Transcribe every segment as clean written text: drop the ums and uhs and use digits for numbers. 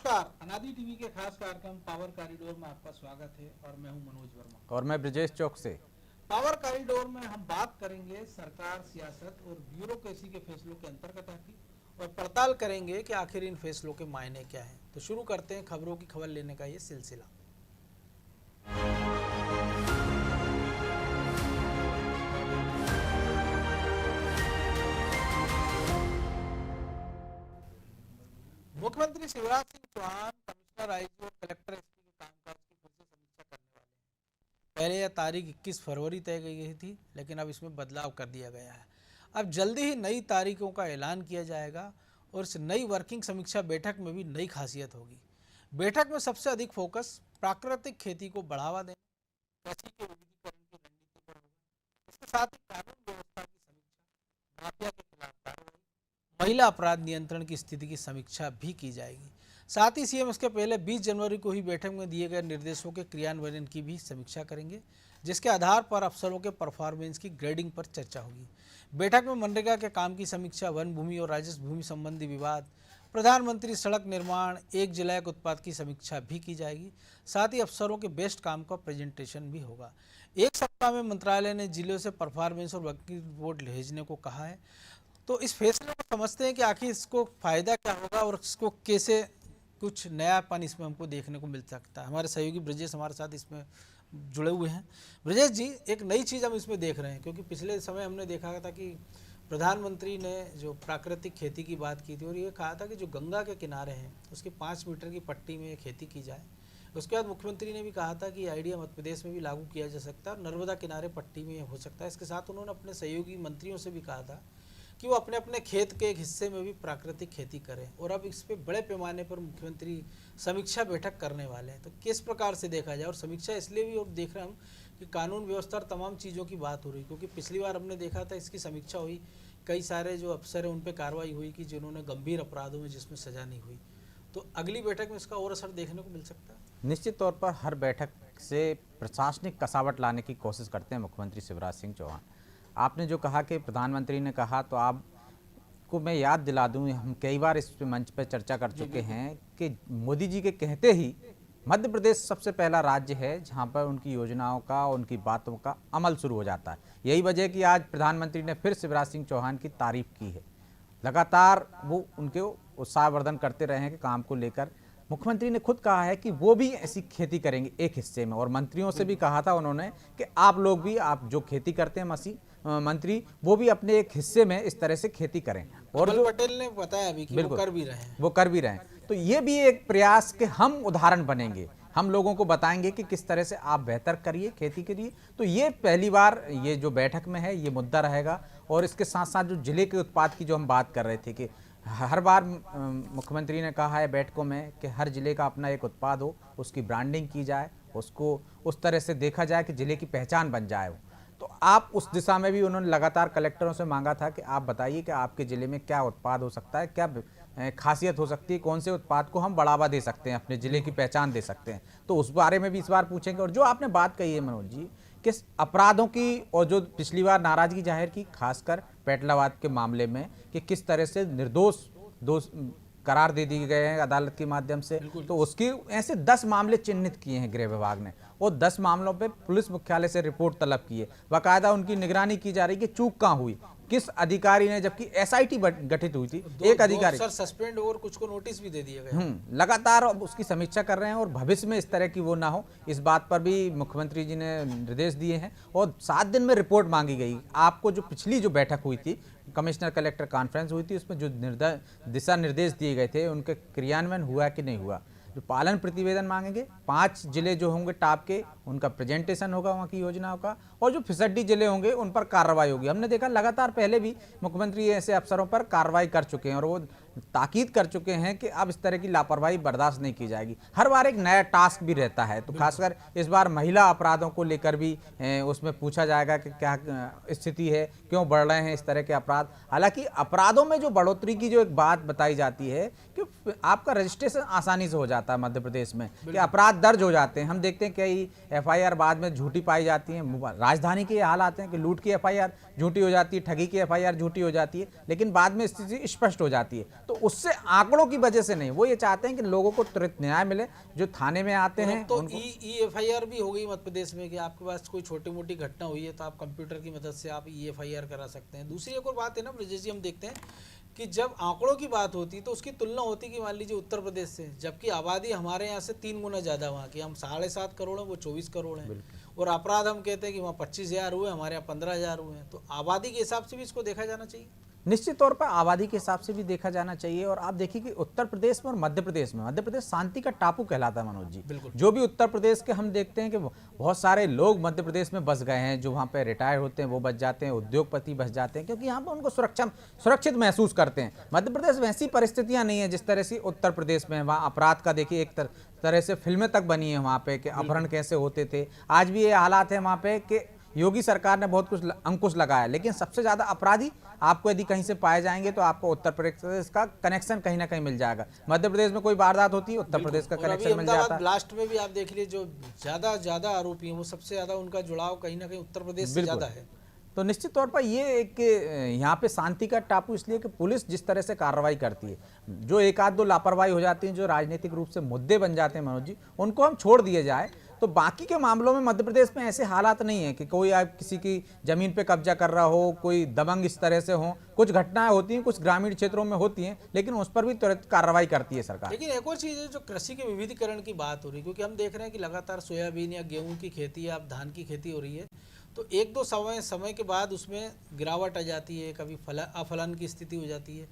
नमस्कार, अनादि टीवी के खास कार्यक्रम पावर कॉरिडोर में आपका स्वागत है और मैं हूं मनोज वर्मा। और मैं ब्रजेश चौक से। पावर कॉरिडोर में हम बात करेंगे सरकार, सियासत और ब्यूरोक्रेसी के फैसलों के अंतर्गत आती और पड़ताल करेंगे कि आखिर इन फैसलों के मायने क्या हैं। तो शुरू करते हैं खबरों की खबर लेने का ये सिलसिला। मुख्यमंत्री शिवराज सिंह चौहान कमिश्नर आईजी और कलेक्टर एसपी के कामकाज की फिर से समीक्षा करने वाले हैं। पहले यह तारीख 21 फरवरी तय की गई थी, लेकिन अब इसमें बदलाव कर दिया गया है। अब जल्दी ही नई तारीखों का ऐलान किया जाएगा और इस नई वर्किंग समीक्षा बैठक में भी नई खासियत होगी। बैठक में सबसे अधिक फोकस प्राकृतिक खेती को बढ़ावा देने, कृषि के विविधीकरण की रणनीति पर होगा। इसके साथ ही कानून व्यवस्था की समीक्षा, माफिया के खिलाफ कार्रवाई, महिला अपराध नियंत्रण की स्थिति की समीक्षा भी की जाएगी। साथ ही सीएम इसके पहले 20 जनवरी को ही बैठक में दिए गए निर्देशों के क्रियान्वयन की भी समीक्षा करेंगे, जिसके आधार पर अफसरों के परफॉर्मेंस की ग्रेडिंग पर चर्चा होगी। बैठक में मनरेगा के काम की समीक्षा, वन भूमि और राजस्व भूमि संबंधी विवाद, प्रधानमंत्री सड़क निर्माण, एक जिला एक उत्पाद की समीक्षा भी की जाएगी। साथ ही अफसरों के बेस्ट काम का प्रेजेंटेशन भी होगा। एक सप्ताह में मंत्रालय ने जिलों से परफॉर्मेंस और वर्किंग रिपोर्ट भेजने को कहा है। तो इस फैसले को समझते हैं कि आखिर इसको फायदा क्या होगा और इसको कैसे कुछ नयापन इसमें हमको देखने को मिल सकता है। हमारे सहयोगी ब्रजेश हमारे साथ इसमें जुड़े हुए हैं। ब्रजेश जी, एक नई चीज़ हम इसमें देख रहे हैं, क्योंकि पिछले समय हमने देखा था कि प्रधानमंत्री ने जो प्राकृतिक खेती की बात की थी और ये कहा था कि जो गंगा के किनारे हैं उसकी 5 मीटर की पट्टी में खेती की जाए। उसके बाद मुख्यमंत्री ने भी कहा था कि आइडिया मध्य प्रदेश में भी लागू किया जा सकता है और नर्मदा किनारे पट्टी में हो सकता है। इसके साथ उन्होंने अपने सहयोगी मंत्रियों से भी कहा था कि वो अपने अपने खेत के एक हिस्से में भी प्राकृतिक खेती करें। और अब इस पे बड़े पैमाने पर मुख्यमंत्री समीक्षा बैठक करने वाले हैं। तो किस प्रकार से देखा जाए, और समीक्षा इसलिए भी और देख रहे हम कि कानून व्यवस्था और तमाम चीज़ों की बात हो रही, क्योंकि पिछली बार हमने देखा था इसकी समीक्षा हुई, कई सारे जो अफसर हैं उन पर कार्रवाई हुई कि जिन्होंने गंभीर अपराधों में जिसमें सजा नहीं हुई। तो अगली बैठक में इसका और असर देखने को मिल सकता है। निश्चित तौर पर हर बैठक से प्रशासनिक कसावट लाने की कोशिश करते हैं मुख्यमंत्री शिवराज सिंह चौहान। आपने जो कहा कि प्रधानमंत्री ने कहा, तो आपको मैं याद दिला दूं, हम कई बार इस मंच पर चर्चा कर चुके हैं कि मोदी जी के कहते ही मध्य प्रदेश सबसे पहला राज्य है जहां पर उनकी योजनाओं का, उनकी बातों का अमल शुरू हो जाता है। यही वजह है कि आज प्रधानमंत्री ने फिर शिवराज सिंह चौहान की तारीफ की है। लगातार वो उनके उत्साहवर्धन करते रहे हैं कि काम को लेकर। मुख्यमंत्री ने खुद कहा है कि वो भी ऐसी खेती करेंगे एक हिस्से में, और मंत्रियों से भी कहा था उन्होंने कि आप लोग भी, आप जो खेती करते हैं मंत्री, वो भी अपने एक हिस्से में इस तरह से खेती करें। और जो पटेल ने बताया अभी कि वो कर भी रहे हैं, वो कर भी रहे हैं। तो ये भी एक प्रयास के हम उदाहरण बनेंगे, हम लोगों को बताएंगे कि किस तरह से आप बेहतर करिए खेती के लिए। तो ये पहली बार ये जो बैठक में है ये मुद्दा रहेगा। और इसके साथ साथ जो जिले के उत्पाद की जो हम बात कर रहे थे कि हर बार मुख्यमंत्री ने कहा है बैठकों में कि हर जिले का अपना एक उत्पाद हो, उसकी ब्रांडिंग की जाए, उसको उस तरह से देखा जाए कि जिले की पहचान बन जाए वो। तो आप उस दिशा में भी उन्होंने लगातार कलेक्टरों से मांगा था कि आप बताइए कि आपके ज़िले में क्या उत्पाद हो सकता है, क्या खासियत हो सकती है, कौन से उत्पाद को हम बढ़ावा दे सकते हैं, अपने ज़िले की पहचान दे सकते हैं। तो उस बारे में भी इस बार पूछेंगे। और जो आपने बात कही है मनोज जी, किस अपराधों की, और जो पिछली बार नाराज़गी जाहिर की खासकर पेटलावाद के मामले में, कि किस तरह से निर्दोष दोष करार दे दिए गए हैं अदालत के माध्यम से, तो उसकी ऐसे 10 मामले चिन्हित किए हैं गृह विभाग ने, और 10 मामलों पे पुलिस मुख्यालय से रिपोर्ट तलब की है। बाकायदा उनकी निगरानी की जा रही है कि चूक कहाँ हुई, किस अधिकारी ने, जबकि एसआईटी गठित हुई थी, एक अधिकारी सस्पेंड और कुछ को नोटिस भी दे दिया गया। लगातार अब उसकी समीक्षा कर रहे हैं और भविष्य में इस तरह की वो ना हो, इस बात पर भी मुख्यमंत्री जी ने निर्देश दिए हैं। और 7 दिन में रिपोर्ट मांगी गई। आपको जो पिछली जो बैठक हुई थी, कमिश्नर कलेक्टर कॉन्फ्रेंस हुई थी, उसमें जो दिशा निर्देश दिए गए थे उनके क्रियान्वयन हुआ कि नहीं हुआ। जो पालन प्रतिवेदन मांगेंगे, 5 जिले जो होंगे टॉप के, उनका प्रेजेंटेशन होगा वहाँ की योजनाओं का, और जो फिसड्डी जिले होंगे उन पर कार्रवाई होगी। हमने देखा लगातार पहले भी मुख्यमंत्री ऐसे अफसरों पर कार्रवाई कर चुके हैं और वो ताकीद कर चुके हैं कि अब इस तरह की लापरवाही बर्दाश्त नहीं की जाएगी। हर बार एक नया टास्क भी रहता है, तो खासकर इस बार महिला अपराधों को लेकर भी उसमें पूछा जाएगा कि क्या स्थिति है, क्यों बढ़ रहे हैं इस तरह के अपराध। हालांकि अपराधों में जो बढ़ोतरी की जो एक बात बताई जाती है कि आपका रजिस्ट्रेशन आसानी से हो जाता है मध्य प्रदेश में, कि अपराध दर्ज हो जाते हैं। हम देखते हैं कई एफआईआर बाद में झूठी पाई जाती हैं। राजधानी के ये हाल आते हैं कि लूट की एफआईआर झूठी हो जाती है, ठगी की एफआईआर झूठी हो जाती है, लेकिन बाद में स्थिति स्पष्ट हो जाती है। तो उससे आंकड़ों की वजह से नहीं, वो ये चाहते हैं कि लोगों को तुरंत न्याय मिले, जो थाने में आते हैं तो उनको। ई एफआईआर भी हो गई मध्य प्रदेश में कि आपके पास कोई छोटी मोटी घटना हुई है तो आप कंप्यूटर की मदद से आप ई एफआईआर करा सकते हैं। दूसरी एक और बात है ना ब्रजेश जी, हम देखते हैं कि जब आंकड़ों की बात होती है तो उसकी तुलना होती है कि मान लीजिए उत्तर प्रदेश से, जबकि आबादी हमारे यहाँ से 3 गुना ज़्यादा वहाँ की, हम 7.5 करोड़ हैं, वो 24 करोड़ हैं, और अपराध हम कहते हैं कि वहाँ 25,000 हुए, हमारे यहाँ 15,000 हुए हैं। तो आबादी के हिसाब से भी इसको देखा जाना चाहिए। निश्चित तौर पर आबादी के हिसाब से भी देखा जाना चाहिए। और आप देखिए कि उत्तर प्रदेश में और मध्य प्रदेश में, मध्य प्रदेश शांति का टापू कहलाता है मनोज जी। बिल्कुल। जो भी उत्तर प्रदेश के हम देखते हैं कि बहुत सारे लोग मध्य प्रदेश में बस गए हैं, जो वहाँ पे रिटायर होते हैं वो बच जाते हैं, उद्योगपति बच जाते हैं, क्योंकि यहाँ पर उनको सुरक्षित महसूस करते हैं। मध्य प्रदेश वैसी परिस्थितियाँ नहीं है जिस तरह से उत्तर प्रदेश में। वहाँ अपराध का देखिए एक तरह से फिल्में तक बनी है वहाँ पे, कि अपहरण कैसे होते थे। आज भी ये हालात है वहाँ पे कि योगी सरकार ने बहुत कुछ अंकुश लगाया, लेकिन सबसे ज्यादा अपराधी आपको यदि कहीं से पाए जाएंगे तो आपको उत्तर प्रदेश का कनेक्शन कहीं ना कहीं मिल जाएगा। मध्य प्रदेश में कोई वारदात होती है, उत्तर प्रदेश का कनेक्शन मिल जाता है। ब्लास्ट में भी आप देख लीजिए, जो ज्यादा आरोपी हैं वो सबसे ज्यादा उनका जुड़ाव कहीं ना कहीं उत्तर प्रदेश से ज्यादा है। तो निश्चित तौर पर ये एक यहाँ पे शांति का टापू इसलिए कि पुलिस जिस तरह से कार्रवाई करती है, जो एक आध दो लापरवाही हो जाती है, जो राजनीतिक रूप से मुद्दे बन जाते हैं मनोज जी, उनको हम छोड़ दिए जाए तो बाकी के मामलों में मध्य प्रदेश में ऐसे हालात नहीं है कि कोई आप किसी की जमीन पे कब्जा कर रहा हो, कोई दबंग इस तरह से हो। कुछ घटनाएं होती हैं, कुछ ग्रामीण क्षेत्रों में होती हैं, लेकिन उस पर भी तुरंत कार्रवाई करती है सरकार। लेकिन एक और चीज़ है, जो कृषि के विविधीकरण की बात हो रही है, क्योंकि हम देख रहे हैं कि लगातार सोयाबीन या गेहूं की खेती या धान की खेती हो रही है, तो एक दो समय के बाद उसमें गिरावट आ जाती है, कभी अफलन की स्थिति हो जाती है।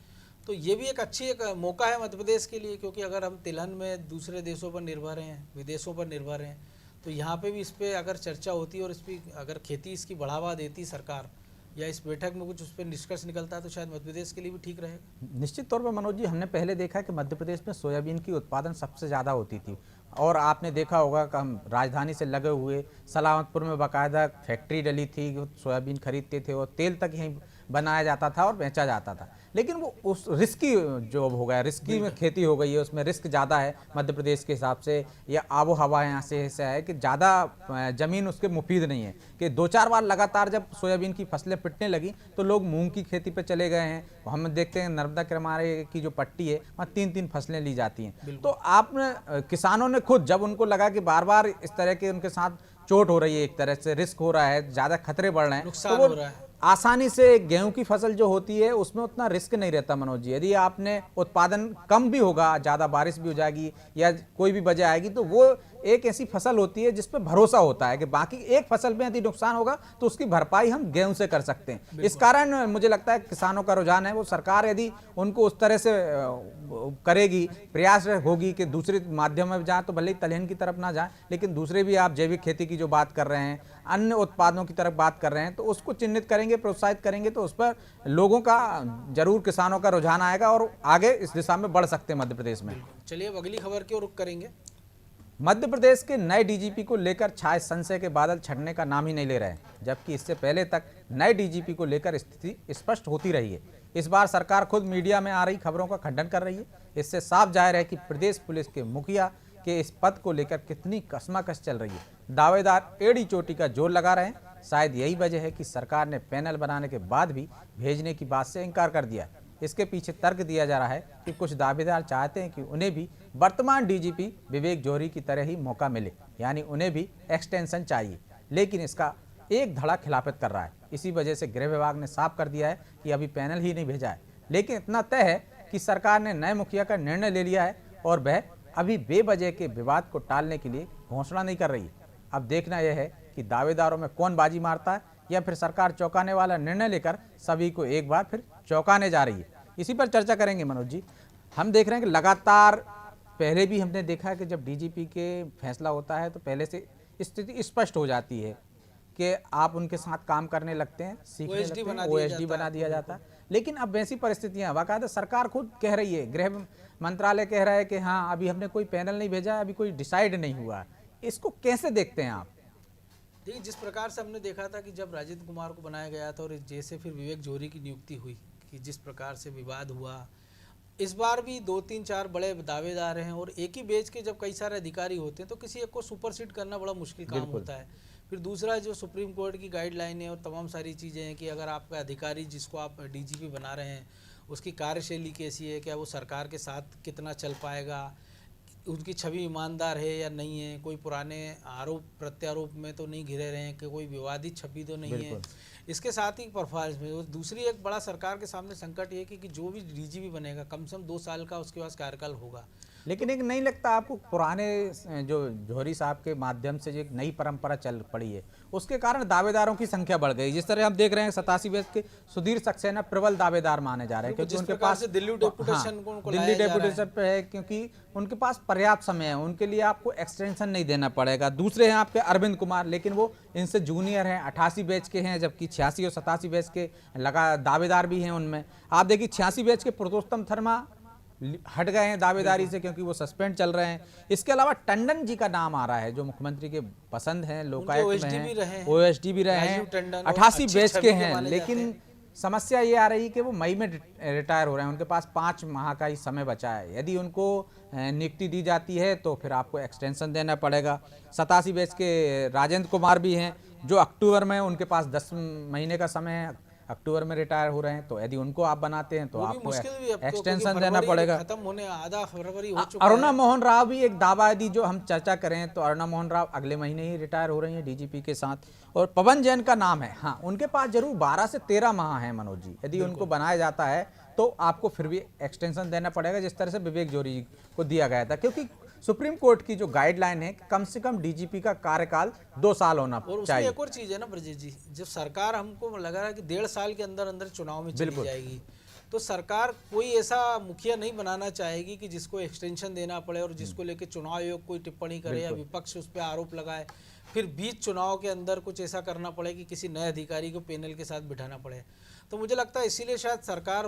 तो ये भी एक मौका है मध्य प्रदेश के लिए, क्योंकि अगर हम तिलहन में दूसरे देशों पर निर्भर हैं, विदेशों पर निर्भर हैं, तो यहाँ पे भी इस पर अगर चर्चा होती और इस पर अगर खेती इसकी बढ़ावा देती सरकार, या इस बैठक में कुछ उस पर निष्कर्ष निकलता है, तो शायद मध्य प्रदेश के लिए भी ठीक रहेगा। निश्चित तौर पर मनोज जी, हमने पहले देखा कि मध्य प्रदेश में सोयाबीन की उत्पादन सबसे ज़्यादा होती थी, और आपने देखा होगा कि हम राजधानी से लगे हुए सलामतपुर में बाकायदा फैक्ट्री डली थी, सोयाबीन खरीदते थे और तेल तक यहीं बनाया जाता था और बेचा जाता था। लेकिन वो उस रिस्की जो हो गया, रिस्की में खेती हो गई है, उसमें रिस्क ज़्यादा है मध्य प्रदेश के हिसाब से, या आबो हवा यहाँ से ऐसा है कि ज़्यादा ज़मीन उसके मुफीद नहीं है, कि 2-4 बार लगातार जब सोयाबीन की फसलें पिटने लगी तो लोग मूंग की खेती पे चले गए हैं। हम देखते हैं नर्मदा किनारे की जो पट्टी है वहाँ 3-3 फसलें ली जाती हैं। तो आपने किसानों ने खुद, जब उनको लगा कि बार बार इस तरह के उनके साथ चोट हो रही है, एक तरह से रिस्क हो रहा है, ज़्यादा खतरे बढ़ रहे हैं, नुकसान तो हो रहा है, आसानी से गेहूं की फसल जो होती है उसमें उतना रिस्क नहीं रहता मनोज जी। यदि आपने उत्पादन कम भी होगा, ज़्यादा बारिश भी हो जाएगी या कोई भी वजह आएगी, तो वो एक ऐसी फसल होती है जिस पे भरोसा होता है कि बाकी एक फसल में यदि नुकसान होगा तो उसकी भरपाई हम गेहूं से कर सकते हैं। इस कारण मुझे लगता है किसानों का रुझान है, वो सरकार यदि उनको उस तरह से करेगी, प्रयास होगी कि दूसरे माध्यम में जाए, तो भले ही तिलहन की तरफ ना जाए, लेकिन दूसरे भी आप जैविक खेती की जो बात कर रहे हैं, अन्य उत्पादों की तरफ बात कर रहे हैं, तो उसको चिन्हित करेंगे, प्रोत्साहित करेंगे, तो उस पर लोगों का जरूर, किसानों का रुझान आएगा और आगे इस दिशा में बढ़ सकते हैं मध्य प्रदेश में। चलिए अब अगली खबर की ओर रुख करेंगे। मध्य प्रदेश के नए डीजीपी को लेकर छाए संशय के बादल छटने का नाम ही नहीं ले रहे हैं, जबकि इससे पहले तक नए डीजीपी को लेकर स्थिति स्पष्ट होती रही है। इस बार सरकार खुद मीडिया में आ रही खबरों का खंडन कर रही है। इससे साफ जाहिर है कि प्रदेश पुलिस के मुखिया के इस पद को लेकर कितनी कशमकश चल रही है। दावेदार एड़ी चोटी का जोर लगा रहे हैं। शायद यही वजह है कि सरकार ने पैनल बनाने के बाद भी भेजने की बात से इनकार कर दिया। इसके पीछे तर्क दिया जा रहा है कि कुछ दावेदार चाहते हैं कि उन्हें भी वर्तमान डीजीपी विवेक जौहरी की तरह ही मौका मिले, यानी उन्हें भी एक्सटेंशन चाहिए, लेकिन इसका एक धड़ा खिलाफत कर रहा है। इसी वजह से गृह विभाग ने साफ कर दिया है कि अभी पैनल ही नहीं भेजा है। लेकिन इतना तय है कि सरकार ने नए मुखिया का निर्णय ले लिया है और वह अभी बेवजह के विवाद को टालने के लिए घोषणा नहीं कर रही है। अब देखना यह है कि दावेदारों में कौन बाजी मारता है, या फिर सरकार चौंकाने वाला निर्णय लेकर सभी को एक बार फिर चौंकाने जा रही है। इसी पर चर्चा करेंगे मनोज जी। हम देख रहे हैं कि लगातार पहले भी हमने देखा है कि जब डीजीपी के फैसला होता है तो पहले से स्थिति स्पष्ट हो जाती है कि आप उनके साथ काम करने लगते हैं, सीखने लगते हैं, ओएसडी बना दिया जाता है। लेकिन अब वैसी परिस्थितियां, बाकायदा सरकार खुद कह रही है, गृह मंत्रालय कह रहा है कि हाँ अभी हमने कोई पैनल नहीं भेजा, अभी कोई डिसाइड नहीं हुआ। इसको कैसे देखते हैं आप? देखिए, जिस प्रकार से हमने देखा था कि जब राजेंद्र कुमार को बनाया गया था और जैसे फिर विवेक जौहरी की नियुक्ति हुई, कि जिस प्रकार से विवाद हुआ, इस बार भी 2-3-4 बड़े दावेदार हैं और एक ही बेच के जब कई सारे अधिकारी होते हैं तो किसी एक को सुपरसीड करना बड़ा मुश्किल काम होता है। फिर दूसरा जो सुप्रीम कोर्ट की गाइडलाइन है और तमाम सारी चीज़ें हैं कि अगर आपका अधिकारी जिसको आप डीजीपी बना रहे हैं उसकी कार्यशैली कैसी है, क्या वो सरकार के साथ कितना चल पाएगा, उनकी छवि ईमानदार है या नहीं है, कोई पुराने आरोप प्रत्यारोप में तो नहीं घिरे रहे हैं, कि कोई विवादित छवि तो नहीं है। इसके साथ ही परफॉर्मेंस में और दूसरी एक बड़ा सरकार के सामने संकट ये कि जो भी डीजीपी बनेगा कम से कम 2 साल का उसके पास कार्यकाल होगा। लेकिन एक नहीं लगता आपको पुराने जो जौहरी साहब के माध्यम से जो एक नई परंपरा चल पड़ी है उसके कारण दावेदारों की संख्या बढ़ गई? जिस तरह हम देख रहे हैं 87 बैच के सुधीर सक्सेना प्रबल दावेदार माने जा रहे हैं क्योंकि उनके पास दिल्ली डेपुटेशन दिल्ली डेपुटेशन पे है, क्योंकि उनके पास पर्याप्त समय है, उनके लिए आपको एक्सटेंशन नहीं देना पड़ेगा। दूसरे हैं आपके अरविंद कुमार, लेकिन वो इनसे जूनियर हैं, 88 बैच के हैं, जबकि 86 और 87 बैच के लगा दावेदार भी हैं। उनमें आप देखिए 86 बैच के पुरुषोत्तम शर्मा हट गए हैं दावेदारी से क्योंकि वो सस्पेंड चल रहे हैं। इसके अलावा टंडन जी का नाम आ रहा है जो मुख्यमंत्री के पसंद हैं, लोकायुक्त में हैं, ओएसडी भी रहे हैं, 88 बैच के हैं। लेकिन समस्या ये आ रही है कि वो मई में रिटायर हो रहे हैं, उनके पास 5 माह का ही समय बचा है। यदि उनको नियुक्ति दी जाती है तो फिर आपको एक्सटेंशन देना पड़ेगा। 87 बैच के राजेंद्र कुमार भी हैं जो अक्टूबर में, उनके पास 10 महीने का समय है, अक्टूबर में रिटायर हो रहे हैं। तो यदि उनको आप बनाते हैं तो आपको एक्सटेंशन देना पड़ेगा। खत्म होने आधा फरवरी हो चुका अरुणा मोहन राव भी एक दावा, यदि जो हम चर्चा करें तो अरुणा मोहन राव अगले महीने ही रिटायर हो रही हैं डीजीपी के साथ। और पवन जैन का नाम है, हाँ उनके पास जरूर 12 से 13 माह है मनोज जी। यदि उनको बनाया जाता है तो आपको फिर भी एक्सटेंशन देना पड़ेगा जिस तरह से विवेक जौहरी जी को दिया गया था, क्योंकि सुप्रीम कोर्ट की जो गाइडलाइन है कि कम से कम डीजीपी का कार्यकाल 2 साल होना चाहिए। और उसमें एक और चीज है ना ब्रजेश जी, जब सरकार हमको लग रहा है कि 1.5 साल के अंदर अंदर चुनाव में चली जाएगी तो सरकार कोई ऐसा मुखिया नहीं बनाना चाहेगी कि जिसको एक्सटेंशन देना पड़े और जिसको लेके चुनाव आयोग कोई टिप्पणी करे या विपक्ष उस पर आरोप लगाए, फिर बीच चुनाव के अंदर कुछ ऐसा करना पड़े कि किसी नए अधिकारी को पैनल के साथ बिठाना पड़े। तो मुझे लगता है इसीलिए शायद सरकार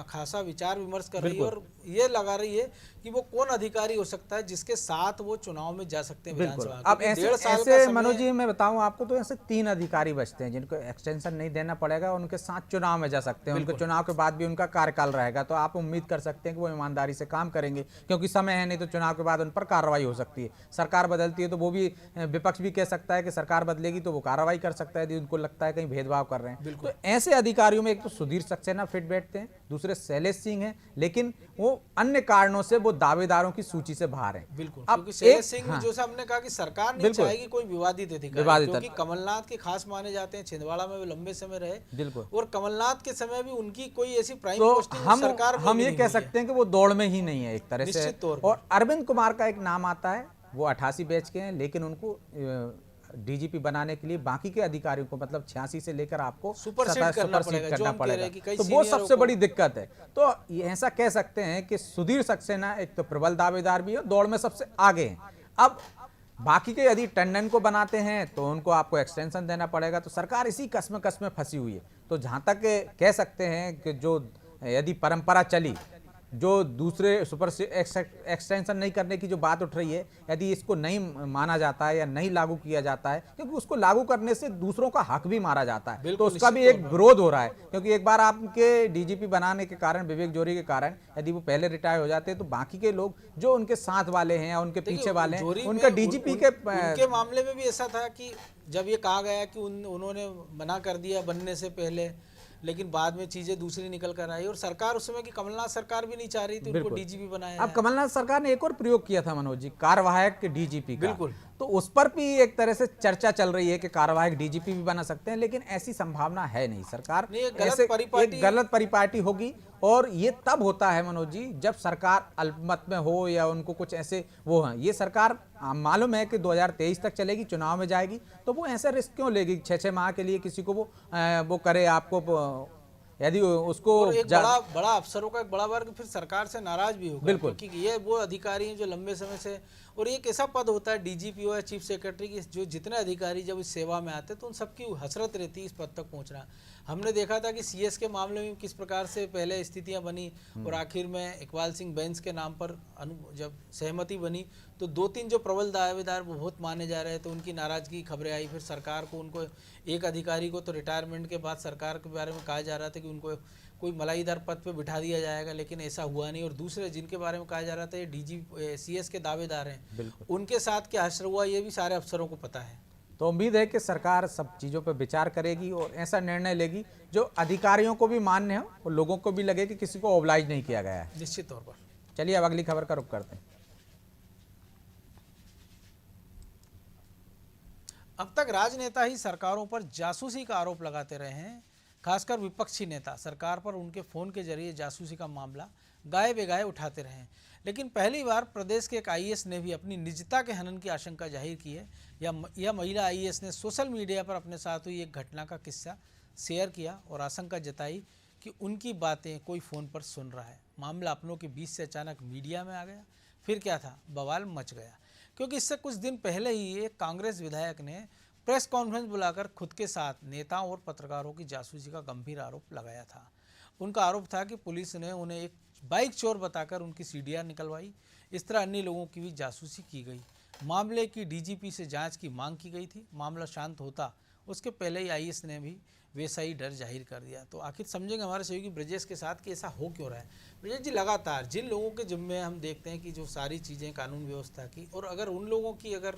खासा विचार विमर्श कर रही है और ये लगा रही है कि वो कौन अधिकारी हो सकता है जिसके साथ वो चुनाव में जा सकते हैं विधानसभा। अब ऐसे मनोज जी मैं बताऊं आपको तो ऐसे 3 अधिकारी बचते हैं जिनको एक्सटेंशन नहीं देना पड़ेगा, उनके साथ चुनाव में जा सकते हैं, उनके चुनाव के बाद भी उनका कार्यकाल रहेगा। तो आप उम्मीद कर सकते हैं कि वो ईमानदारी से काम करेंगे, क्योंकि समय है, नहीं तो चुनाव के बाद उन पर कार्रवाई हो सकती है। सरकार बदलती है तो वो भी, विपक्ष भी कह सकता है कि सरकार बदलेगी तो वो कार्रवाई कर सकता है यदि उनको लगता है कहीं भेदभाव कर रहे हैं। तो ऐसे अधिकारियों में एक तो सुधीर सक्सेना फिट बैठते हैं, दूसरे शैलेश सिंह हैं, लेकिन वो अन्य कारणों से वो दावेदारों की सूची से बाहर हैं। बिल्कुल, क्योंकि शैलेश सिंह जो हमने कहा कि सरकार नहीं चाहेगी कोई विवादित अधिकारी, क्योंकि कमलनाथ के खास माने जाते हैं, छिंदवाड़ा में वो लंबे समय रहे। बिल्कुल, और कमलनाथ के समय भी उनकी कोई ऐसी प्राइम पोस्टिंग सरकार हम ये कह सकते हैं कि वो दौड़ में ही नहीं है एक तरह से। और अरविंद कुमार का एक नाम आता है, वो 88 बैच के हैं, लेकिन उनको डीजीपी बनाने के लिए बाकी के अधिकारियों को मतलब 86 से लेकर आपको सुपरसीड करना पड़ेगा। तो वो सबसे बड़ी दिक्कत है। तो ऐसा कह सकते हैं कि सुधीर सक्सेना एक तो प्रबल दावेदार भी है, दौड़ में सबसे आगे हैं। अब बाकी के यदि टंडन को बनाते हैं तो उनको आपको एक्सटेंशन देना पड़ेगा। तो सरकार इसी कस्म में फंसी हुई है। तो जहां तक कह सकते हैं कि जो यदि परंपरा चली, जो दूसरे सुपर एक्सटेंशन नहीं करने की जो बात उठ रही है, यदि इसको नहीं माना जाता है या नहीं लागू किया जाता है, क्योंकि उसको लागू करने से दूसरों का हक भी मारा जाता है, तो उसका भी एक विरोध हो रहा है। क्योंकि एक बार आपके डीजीपी बनाने के कारण, विवेक जौहरी के कारण, यदि वो पहले रिटायर हो जाते हैं तो बाकी के लोग जो उनके साथ वाले हैं या उनके पीछे वाले हैं, उनका डीजीपी के मामले में भी ऐसा था कि जब ये कहा गया कि उन्होंने मना कर दिया बनने से पहले, लेकिन बाद में चीजें दूसरी निकल कर आई और सरकार उस समय की कमलनाथ सरकार भी नहीं चाह रही थी उनको डीजीपी बनाया। अब कमलनाथ सरकार ने एक और प्रयोग किया था मनोज जी, कार्यवाहक डीजीपी का। बिल्कुल, तो उस पर भी एक तरह से चर्चा चल रही है कि कार्यवाहक डीजीपी भी बना सकते हैं, लेकिन ऐसी संभावना है नहीं। सरकार ऐसे एक गलत परिपाटी होगी, और ये तब होता है मनोज जी जब सरकार अल्पमत में हो या उनको कुछ ऐसे वो हैं। ये सरकार मालूम है कि 2023 तक चलेगी, चुनाव में जाएगी, तो वो ऐसे रिस्क क्यों लेगी 6-6 माह के लिए किसी को वो करे आपको, यदि उसको एक बड़ा अफसरों का एक बड़ा वर्ग फिर सरकार से नाराज भी होगा। बिल्कुल, क्योंकि ये वो अधिकारी हैं जो लंबे समय से, और एक ऐसा पद होता है डीजीपी हो या चीफ सेक्रेटरी की, जो जितने अधिकारी जब इस सेवा में आते हैं तो उन सबकी हसरत रहती है इस पद तक पहुंचना। हमने देखा था कि सीएस के मामले में किस प्रकार से पहले स्थितियां बनी और आखिर में इकबाल सिंह बैंस के नाम पर जब सहमति बनी तो 2-3 जो प्रबल दावेदार वो बहुत माने जा रहे थे, उनकी नाराजगी खबरें आई। फिर सरकार को, उनको एक अधिकारी को तो रिटायरमेंट के बाद सरकार के बारे में कहा जा रहा था कि उनको कोई मलाईदार पद पे बिठा दिया जाएगा, लेकिन ऐसा हुआ नहीं। और दूसरे जिनके बारे में कहा जा रहा था ये डीजी CS के दावेदार हैं, बिल्कुल। उनके साथ क्या हश्र हुआ ये भी सारे अफसरों को पता है। तो उम्मीद है कि सरकार सब चीज़ों पर विचार करेगी और ऐसा निर्णय लेगी जो अधिकारियों को भी मान्य हो और लोगों को भी लगे कि किसी को ओबलाइज नहीं किया गया है। निश्चित तौर पर। चलिए अब अगली खबर का रुख करते हैं। अब तक राजनेता ही सरकारों पर जासूसी का आरोप लगाते रहे हैं। खासकर विपक्षी नेता सरकार पर उनके फोन के जरिए जासूसी का मामला गाये बेगाये उठाते रहे हैं। लेकिन पहली बार प्रदेश के एक IAS ने भी अपनी निजता के हनन की आशंका जाहिर की है। यह महिला IAS ने सोशल मीडिया पर अपने साथ हुई एक घटना का किस्सा शेयर किया और आशंका जताई कि उनकी बातें कोई फ़ोन पर सुन रहा है। मामला अपनों के बीच से अचानक मीडिया में आ गया। फिर क्या था, बवाल मच गया, क्योंकि इससे कुछ दिन पहले ही एक कांग्रेस विधायक ने प्रेस कॉन्फ्रेंस बुलाकर खुद के साथ नेताओं और पत्रकारों की जासूसी का गंभीर आरोप लगाया था। उनका आरोप था कि पुलिस ने उन्हें एक बाइक चोर बताकर उनकी CDR निकलवाई। इस तरह अन्य लोगों की भी जासूसी की गई। मामले की DGP से जांच की मांग की गई थी। मामला शांत होता उसके पहले ही IAS ने भी वैसा ही डर जाहिर कर दिया। तो आखिर समझेंगे हमारे सहयोगी ब्रजेश के साथ कि ऐसा हो क्यों रहा है। ब्रजेश जी, लगातार जिन लोगों के जिम्मे हम देखते हैं कि जो सारी चीज़ें कानून व्यवस्था की, और अगर उन लोगों की अगर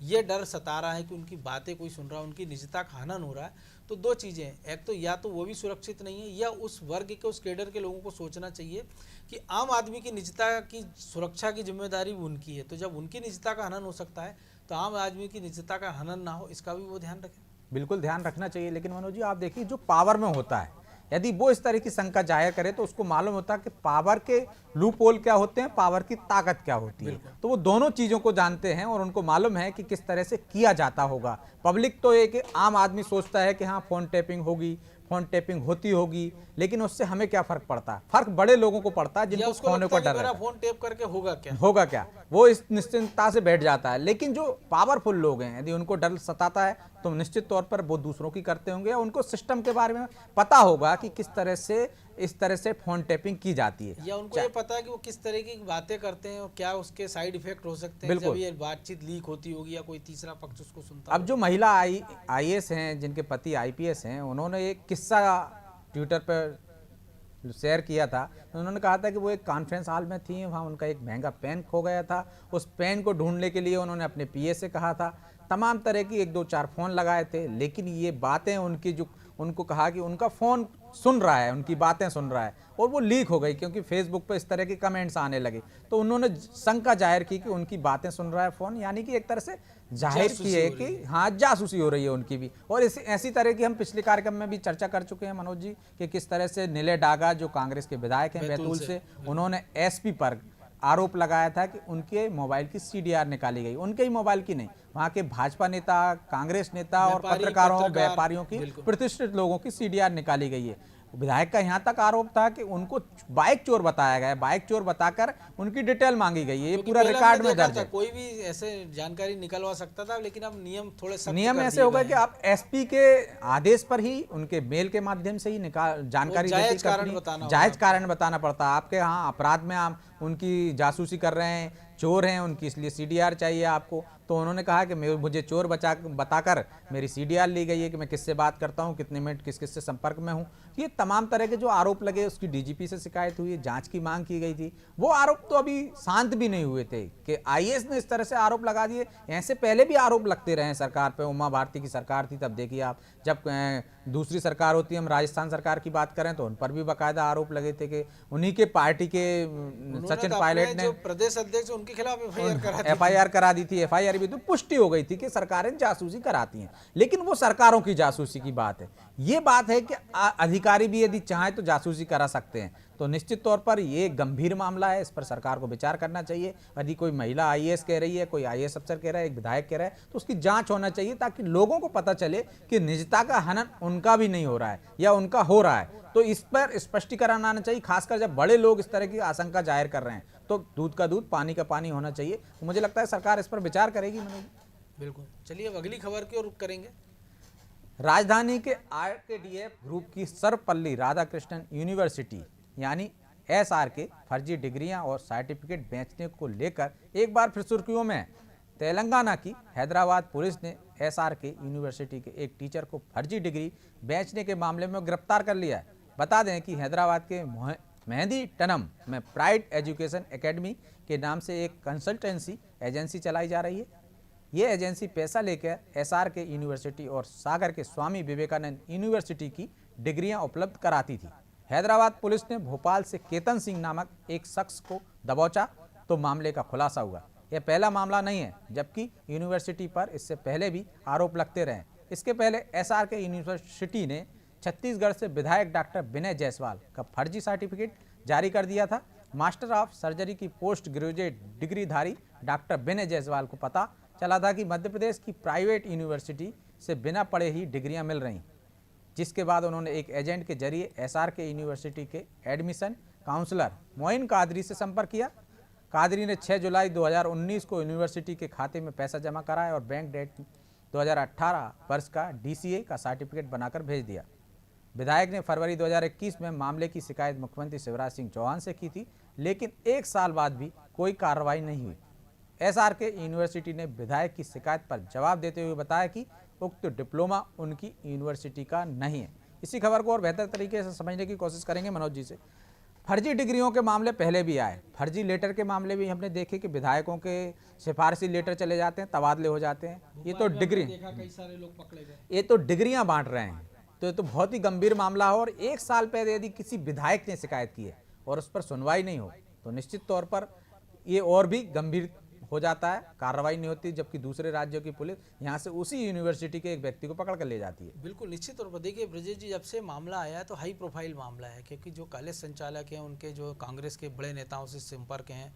ये डर सता रहा है कि उनकी बातें कोई सुन रहा है, उनकी निजता का हनन हो रहा है, तो दो चीज़ें, एक तो या तो वो भी सुरक्षित नहीं है, या उस वर्ग के उस कैडर के लोगों को सोचना चाहिए कि आम आदमी की निजता की सुरक्षा की जिम्मेदारी उनकी है। तो जब उनकी निजता का हनन हो सकता है तो आम आदमी की निजता का हनन ना हो, इसका भी वो ध्यान रखें। बिल्कुल ध्यान रखना चाहिए। लेकिन मनोज जी, आप देखिए, जो पावर में होता है, यदि वो इस तरह की शंका जाहिर करे तो उसको मालूम होता है कि पावर के लूप होल क्या होते हैं, पावर की ताकत क्या होती है। तो वो दोनों चीजों को जानते हैं और उनको मालूम है कि किस तरह से किया जाता होगा। पब्लिक तो एक आम आदमी सोचता है कि हाँ, फोन टैपिंग होगी, फोन टैपिंग होती होगी, लेकिन उससे हमें क्या फर्क पड़ता है? फर्क बड़े लोगों को पड़ता है जिनको खोने को डर है। फोन टैप करके होगा क्या, वो इस निश्चिंतता से बैठ जाता है। लेकिन जो पावरफुल लोग हैं, यदि उनको डर सताता है तो निश्चित तौर पर वो दूसरों की करते होंगे। उनको सिस्टम के बारे में पता होगा कि किस तरह से इस तरह से फोन टैपिंग की जाती है, या उनको ये पता है कि वो किस तरह की बातें करते हैं और क्या उसके साइड इफेक्ट हो सकते हैं जब ये बातचीत लीक होती होगी या कोई तीसरा पक्ष उसको सुनता। अब जो महिला IAS हैं, जिनके पति IPS हैं, उन्होंने एक किस्सा ट्विटर पर शेयर किया था। उन्होंने कहा था कि वो एक कॉन्फ्रेंस हॉल में थी, वहाँ उनका एक महंगा पेन खो गया था। उस पेन को ढूंढने के लिए उन्होंने अपने PA से कहा था। तमाम तरह की 1-2-4 फ़ोन लगाए थे, लेकिन ये बातें उनकी, जो उनको कहा कि उनका फ़ोन सुन रहा है, उनकी बातें सुन रहा है, और वो लीक हो गई क्योंकि फेसबुक पे इस तरह के कमेंट्स आने लगे। तो उन्होंने शंका जाहिर की कि उनकी बातें सुन रहा है फ़ोन, यानी कि एक तरह से जाहिर की है कि हाँ, जासूसी हो रही है उनकी भी। और ऐसी तरह की हम पिछले कार्यक्रम में भी चर्चा कर चुके हैं मनोज जी, कि किस तरह से नीले डागा, जो कांग्रेस के विधायक हैं बैतूल से, उन्होंने SP पर आरोप लगाया था कि उनके मोबाइल की CDR निकाली गई। उनके ही मोबाइल की नहीं, वहाँ के भाजपा नेता, कांग्रेस नेता और पत्रकारों, व्यापारियों की, प्रतिष्ठित लोगों की CDR निकाली गई है। विधायक का यहाँ तक आरोप था कि उनको बाइक चोर बताया गया है, बाइक चोर बताकर उनकी डिटेल मांगी गई है। ये पूरा रिकॉर्ड में दर्ज है। कोई भी ऐसे जानकारी निकलवा सकता था, लेकिन अब नियम थोड़े सख्त नियम ऐसे हो गए कि आप SP के आदेश पर ही, उनके मेल के माध्यम से ही जानकारी जायज कारण बताना पड़ता है। आपके यहाँ अपराध में आप उनकी जासूसी कर रहे हैं, चोर हैं उनकी, इसलिए CDR चाहिए आपको। तो उन्होंने कहा कि मुझे चोर बताकर मेरी CDR ली गई है कि मैं किससे बात करता हूँ, कितने मिनट किस किस से संपर्क में हूँ। ये तमाम तरह के जो आरोप लगे, उसकी DGP से शिकायत हुई, जांच की मांग की गई थी। वो आरोप तो अभी शांत भी नहीं हुए थे कि IAS ने इस तरह से आरोप लगा दिए। ऐसे पहले भी आरोप लगते रहे सरकार पे। उमा भारती की सरकार थी, तब देखिए आप, जब दूसरी सरकार होती है, हम राजस्थान सरकार की बात करें, तो उन पर भी बाकायदा आरोप लगे थे कि उन्हीं के पार्टी के सचिन पायलट ने प्रदेश अध्यक्ष उनके खिलाफ FIR करा दी थी। FIR भी तो पुष्टि हो गई थी कि सरकारें जासूसी कराती हैं। लेकिन वो सरकारों की जासूसी की बात है। ये बात है कि अधिकारी भी यदि चाहें तो जासूसी करा सकते हैं। तो निश्चित तौर पर ये गंभीर मामला है, इस पर सरकार को विचार करना चाहिए। यदि कोई महिला IAS कह रही है, कोई IAS अफसर कह रहा है, एक विधायक कह रहा है, तो उसकी जांच होना चाहिए, ताकि लोगों को पता चले कि निजता का हनन उनका भी नहीं हो रहा है या उनका हो रहा है। तो इस पर स्पष्टीकरण आना चाहिए, खासकर जब बड़े लोग इस तरह की आशंका जाहिर कर रहे हैं। तो दूध का दूध, पानी का पानी होना चाहिए। तो मुझे लगता है सरकार इस पर विचार करेगी। बिल्कुल। चलिए अब अगली खबर की ओर रुख करेंगे। राजधानी के RKDF ग्रुप की सर्वपल्ली राधाकृष्णन यूनिवर्सिटी यानी SRK फर्जी डिग्रियां और सर्टिफिकेट बेचने को लेकर एक बार फिर सुर्खियों में। तेलंगाना की हैदराबाद पुलिस ने SRK यूनिवर्सिटी के एक टीचर को फर्जी डिग्री बेचने के मामले में गिरफ्तार कर लिया है। बता दें कि हैदराबाद के मेहदीपट्टनम में प्राइड एजुकेशन एकेडमी के नाम से एक कंसल्टेंसी एजेंसी चलाई जा रही है। ये एजेंसी पैसा लेकर SRK यूनिवर्सिटी और सागर के स्वामी विवेकानंद यूनिवर्सिटी की डिग्रियां उपलब्ध कराती थी। हैदराबाद पुलिस ने भोपाल से केतन सिंह नामक एक शख्स को दबोचा तो मामले का खुलासा हुआ। यह पहला मामला नहीं है, जबकि यूनिवर्सिटी पर इससे पहले भी आरोप लगते रहे। इसके पहले SRK यूनिवर्सिटी ने छत्तीसगढ़ से विधायक डॉक्टर विनय जायसवाल का फर्जी सर्टिफिकेट जारी कर दिया था। मास्टर ऑफ सर्जरी की पोस्ट ग्रेजुएट डिग्रीधारी डॉक्टर विनय जायसवाल को पता चला था कि मध्य प्रदेश की प्राइवेट यूनिवर्सिटी से बिना पढ़े ही डिग्रियां मिल रही, जिसके बाद उन्होंने एक एजेंट के जरिए SRK यूनिवर्सिटी के एडमिशन काउंसलर मोइन कादरी से संपर्क किया। कादरी ने 6 जुलाई 2019 को यूनिवर्सिटी के खाते में पैसा जमा कराया और बैंक डेट 2018 वर्ष का DCA का सर्टिफिकेट बनाकर भेज दिया। विधायक ने फरवरी 2021 में मामले की शिकायत मुख्यमंत्री शिवराज सिंह चौहान से की थी, लेकिन एक साल बाद भी कोई कार्रवाई नहीं हुई। SRK यूनिवर्सिटी ने विधायक की शिकायत पर जवाब देते हुए बताया कि उक्त डिप्लोमा उनकी यूनिवर्सिटी का नहीं है। इसी खबर को और बेहतर तरीके से समझने की कोशिश करेंगे मनोज जी से। फर्जी डिग्रियों के मामले पहले भी आए, फर्जी लेटर के मामले भी हमने देखे कि विधायकों के सिफारशी लेटर चले जाते हैं, तबादले हो जाते हैं। ये तो डिग्री, कई सारे लोग पकड़े गए, ये तो डिग्रियां बांट रहे हैं, तो ये तो बहुत ही गंभीर मामला हो। और एक साल पहले यदि किसी विधायक ने शिकायत की है और उस पर सुनवाई नहीं हो तो निश्चित तौर पर ये और भी गंभीर हो जाता है, कार्रवाई नहीं होती, जबकि दूसरे राज्यों की पुलिस यहाँ से उसी यूनिवर्सिटी के एक व्यक्ति को पकड़ कर ले जाती है। बिल्कुल निश्चित तौर पर देखिए ब्रजेश जी, जब से मामला आया है तो हाई प्रोफाइल मामला है, क्योंकि जो कॉलेज संचालक हैं उनके जो कांग्रेस के बड़े नेताओं से संपर्क हैं,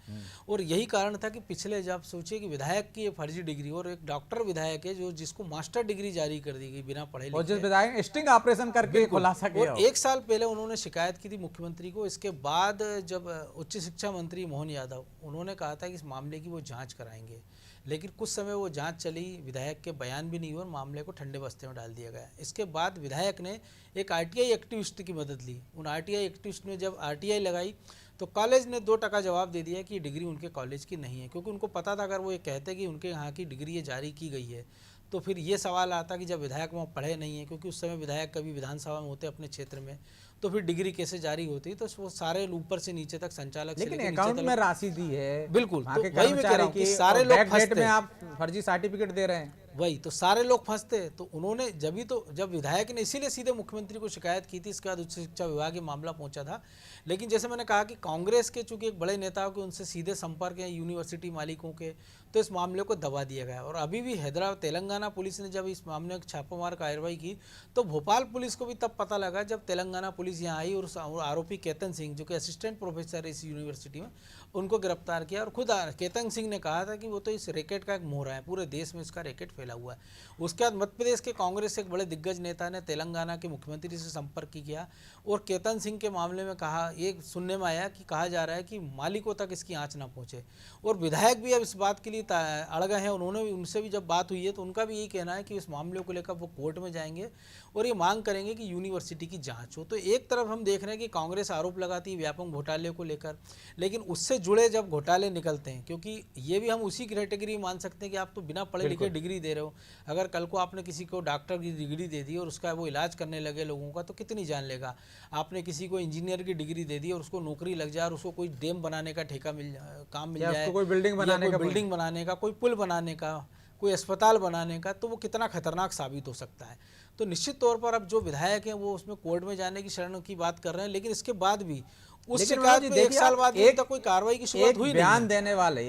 और यही कारण था कि पिछले जब सोचिए कि विधायक की फर्जी डिग्री, और एक डॉक्टर विधायक है जो जिसको मास्टर डिग्री जारी कर दी गई बिना पढ़े और जिस लिखे, विधायक ने स्टिंग ऑपरेशन करके खुलासा किया। और एक साल पहले उन्होंने शिकायत की थी मुख्यमंत्री को। इसके बाद जब उच्च शिक्षा मंत्री मोहन यादव, उन्होंने कहा था कि इस मामले की वो जांच कराएंगे, लेकिन कुछ समय वो जांच चली, विधायक के बयान भी नहीं हुए और मामले को ठंडे बस्ते में डाल दिया गया। इसके बाद विधायक ने एक RTI एक्टिविस्ट की मदद ली। उन RTI एक्टिविस्ट ने जब RTI लगाई तो कॉलेज ने 2% जवाब दे दिया कि ये डिग्री उनके कॉलेज की नहीं है, क्योंकि उनको पता था अगर वो ये कहते कि उनके यहाँ की डिग्री ये जारी की गई है तो फिर ये सवाल आता कि जब विधायक वहाँ पढ़े नहीं है, क्योंकि उस समय विधायक कभी विधानसभा में होते अपने क्षेत्र में, तो फिर डिग्री कैसे जारी होती। तो वो सारे ऊपर से नीचे तक संचालक से लेकिन अकाउंट में राशि दी है, बिल्कुल, वहाँ तो के वही मैं कह रहा हूँ कि कर्मचारी की, सारे और लोग बैक डेट फंसते में हैं। आप फर्जी सर्टिफिकेट दे रहे हैं। वही तो सारे लोग फंसते। तो उन्होंने जब विधायक ने इसीलिए सीधे मुख्यमंत्री को शिकायत की थी, इसके बाद उच्च शिक्षा विभाग के मामला पहुंचा था। लेकिन जैसे मैंने कहा कि कांग्रेस के चूंकि एक बड़े नेताओं के उनसे सीधे संपर्क हैं यूनिवर्सिटी मालिकों के, तो इस मामले को दबा दिया गया। और अभी भी हैदराबाद तेलंगाना पुलिस ने जब इस मामले में छापामार कार्रवाई की तो भोपाल पुलिस को भी तब पता लगा जब तेलंगाना पुलिस यहाँ आई और आरोपी केतन सिंह, जो कि असिस्टेंट प्रोफेसर है इस यूनिवर्सिटी में, उनको गिरफ्तार किया। और खुद केतन सिंह ने कहा था कि वो तो इस रैकेट का एक मोहरा है, पूरे देश में इसका रैकेट फैला हुआ है। उसके बाद मध्य प्रदेश के कांग्रेस के एक बड़े दिग्गज नेता ने तेलंगाना के मुख्यमंत्री से संपर्क किया और केतन सिंह के मामले में कहा, ये सुनने में आया कि कहा जा रहा है कि मालिकों तक इसकी आंच ना पहुंचे। और विधायक भी अब इस बात के लिए अड़ गए हैं। उन्होंने भी, उनसे भी जब बात हुई है तो उनका भी यही कहना है कि इस मामले को लेकर वो कोर्ट में जाएंगे और ये मांग करेंगे कि यूनिवर्सिटी की जांच हो। तो एक तरफ हम देख रहे हैं कि कांग्रेस आरोप लगाती है व्यापक घोटाले को लेकर, लेकिन उससे जुड़े जब घोटाले निकलते हैं, क्योंकि ये भी हम उसी कैटेगरी मान सकते हैं कि आप तो बिना पढ़े लिखे डिग्री दे रहे हो। अगर कल को आपने किसी को डॉक्टर की डिग्री दे दी और उसका वो इलाज करने लगे लोगों का, तो कितनी जान लेगा। आपने किसी को इंजीनियर की डिग्री दे दी और उसको नौकरी लग जाए और उसको कोई डैम बनाने का ठेका काम मिल जाए, कोई बिल्डिंग बनाने का, कोई पुल बनाने का, कोई अस्पताल बनाने का, तो वो कितना खतरनाक साबित हो सकता है। तो निश्चित तौर पर अब जो विधायक हैं वो उसमें कोर्ट में जाने की शरण की बात कर रहे हैं, लेकिन इसके बाद भी उस शिकायत पे 1 साल बाद तक कोई कार्रवाई की शुरुआत हुई नहीं। बयान देने वाले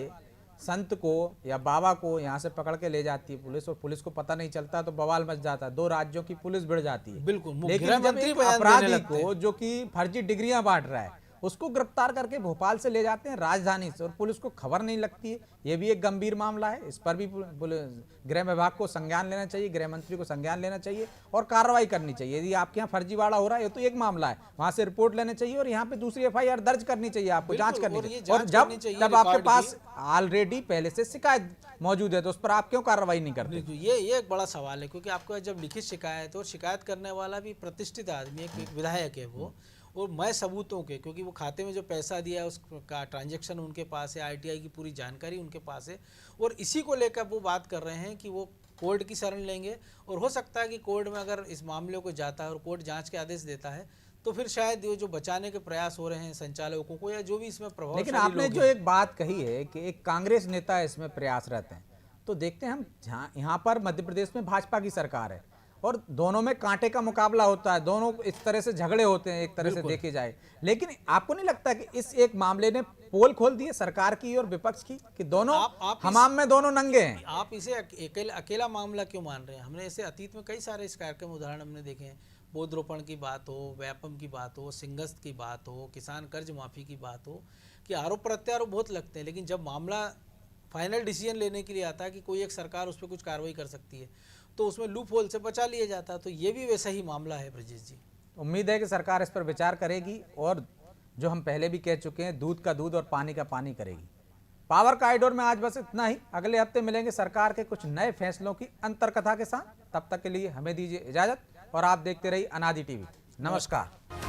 संत को या बाबा को यहाँ से पकड़ के ले जाती है पुलिस और पुलिस को पता नहीं चलता तो बवाल मच जाता है, 2 राज्यों की पुलिस भिड़ जाती है। बिल्कुल, लेकिन जब एक अपराधी को जो कि फर्जी डिग्रियां बांट रहा है उसको गिरफ्तार करके भोपाल से ले जाते हैं राजधानी से, और पुलिस को खबर नहीं लगती है, ये भी एक गंभीर मामला है। इस पर भी गृह विभाग को संज्ञान लेना चाहिए, गृह मंत्री को संज्ञान लेना चाहिए और कार्रवाई करनी चाहिए। यदि आपके यहाँ फर्जीवाड़ा हो रहा है, ये तो एक मामला है, वहां से रिपोर्ट लेनी चाहिए और यहाँ पे दूसरी FIR दर्ज करनी चाहिए, आपको जांच करनी चाहिए। और जब आपके पास ऑलरेडी पहले से शिकायत मौजूद है तो उस पर आप क्यों कार्रवाई नहीं करते? ये एक बड़ा सवाल है, क्योंकि आपको जब लिखित शिकायत और शिकायत करने वाला भी प्रतिष्ठित आदमी, एक विधायक है वो, और मैं सबूतों के, क्योंकि वो खाते में जो पैसा दिया है उसका ट्रांजैक्शन उनके पास है, RTI की पूरी जानकारी उनके पास है, और इसी को लेकर वो बात कर रहे हैं कि वो कोर्ट की शरण लेंगे। और हो सकता है कि कोर्ट में अगर इस मामले को जाता है और कोर्ट जांच के आदेश देता है तो फिर शायद ये जो बचाने के प्रयास हो रहे हैं संचालकों को या जो भी इसमें प्रभाव, लेकिन आपने जो एक बात कही है कि एक कांग्रेस नेता इसमें प्रयासरत हैं, तो देखते हैं हम यहाँ पर मध्य प्रदेश में भाजपा की सरकार है और दोनों में कांटे का मुकाबला होता है, दोनों इस तरह से झगड़े होते हैं एक तरह से देखे जाए। लेकिन आपको नहीं लगता कि इस एक मामले ने पोल खोल दी है सरकार की और विपक्ष की कि दोनों हमाम में दोनों नंगे हैं? आप इसे अकेला मामला क्यों मान रहे हैं? हमने ऐसे अतीत में कई सारे इस कार्यक्रम उदाहरण हमने देखे हैं। पौधरोपण की बात हो, व्यापम की बात हो, सिंगस्त की बात हो, किसान कर्ज माफी की बात हो, कि आरोप प्रत्यारोप बहुत लगते हैं, लेकिन जब मामला फाइनल डिसीजन लेने के लिए आता है कि कोई एक सरकार उस पर कुछ कार्रवाई कर सकती है, तो उसमें लूप होल से बचा लिया जाता है। तो ये भी वैसा ही मामला है ब्रजेश जी। उम्मीद है कि सरकार इस पर विचार करेगी और जो हम पहले भी कह चुके हैं, दूध का दूध और पानी का पानी करेगी। पावर कॉरिडोर में आज बस इतना ही। अगले हफ्ते मिलेंगे सरकार के कुछ नए फैसलों की अंतरकथा के साथ। तब तक के लिए हमें दीजिए इजाजत और आप देखते रहिए अनादि टीवी। नमस्कार।